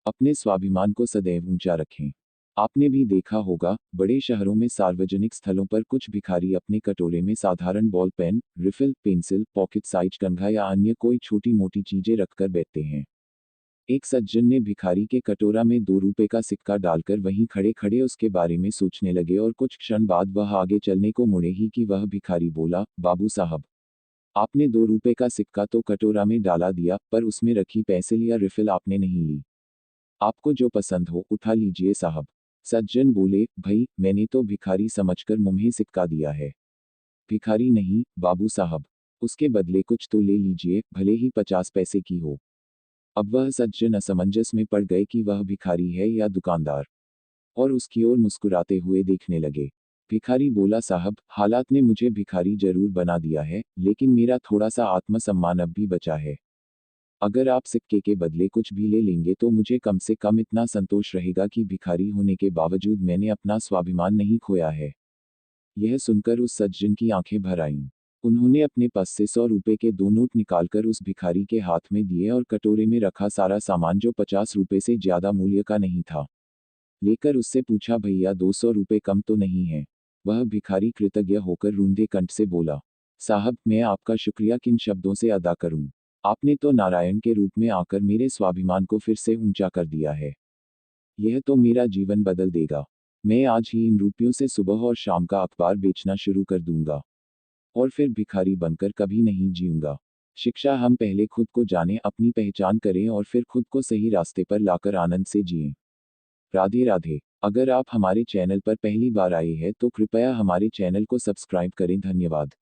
अपने स्वाभिमान को सदैव ऊंचा रखें। आपने भी देखा होगा, बड़े शहरों में सार्वजनिक स्थलों पर कुछ भिखारी अपने कटोरे में साधारण ball pen, refill, pencil, pocket size कंघा या अन्य कोई छोटी मोटी चीजें रखकर बैठते हैं। एक सज्जन ने भिखारी के कटोरा में 2 रुपए का सिक्का डालकर वहीं खड़े खड़े उसके बारे में सोचने लगे और कुछ क्षण बाद वह आगे चलने को मुड़े ही कि वह भिखारी बोला, बाबू साहब, आपने 2 रुपए का सिक्का तो कटोरा में डाला दिया, पर उसमें रखी पेंसिल या रिफिल आपने नहीं ली। आपको जो पसंद हो उठा लीजिए साहब। सज्जन बोले, भई, मैंने तो भिखारी समझकर मुंह सिक्का दिया है। भिखारी नहीं, बाबू साहब। उसके बदले कुछ तो ले लीजिए, भले ही 50 पैसे की हो। अब वह सज्जन असमंजस में पड़ गए कि वह भिखारी है या दुकानदार, और उसकी ओर मुस्कुराते हुए देखने लगे। भिखारी बोला, साहब, हालात ने मुझे भिखारी जरूर बना दिया है, लेकिन मेरा थोड़ा सा आत्मसम्मान अब भी बचा है। अगर आप सिक्के के बदले कुछ भी ले लेंगे तो मुझे कम से कम इतना संतोष रहेगा कि भिखारी होने के बावजूद मैंने अपना स्वाभिमान नहीं खोया है। यह सुनकर उस सज्जन की आंखें भर आईं। उन्होंने अपने पास से 100 रुपए के 2 नोट निकालकर उस भिखारी के हाथ में दिए और कटोरे में रखा सारा सामान, जो 50 रुपए से ज्यादा मूल्य का नहीं था, लेकर उससे पूछा, भैया 200 रुपए कम तो नहीं है? वह भिखारी कृतज्ञ होकर रूंधे कंठ से बोला, साहब, मैं आपका शुक्रिया किन शब्दों से अदा करूं? आपने तो नारायण के रूप में आकर मेरे स्वाभिमान को फिर से ऊंचा कर दिया है। यह तो मेरा जीवन बदल देगा। मैं आज ही इन रुपयों से सुबह और शाम का अखबार बेचना शुरू कर दूंगा, और फिर भिखारी बनकर कभी नहीं जीऊंगा। शिक्षा, हम पहले खुद को जानें, अपनी पहचान करें और फिर खुद को सही रास्ते पर लाकर आनंद से जिएं। राधे राधे। अगर आप हमारे चैनल पर पहली बार आए हैं तो कृपया हमारे चैनल को सब्सक्राइब करें। धन्यवाद।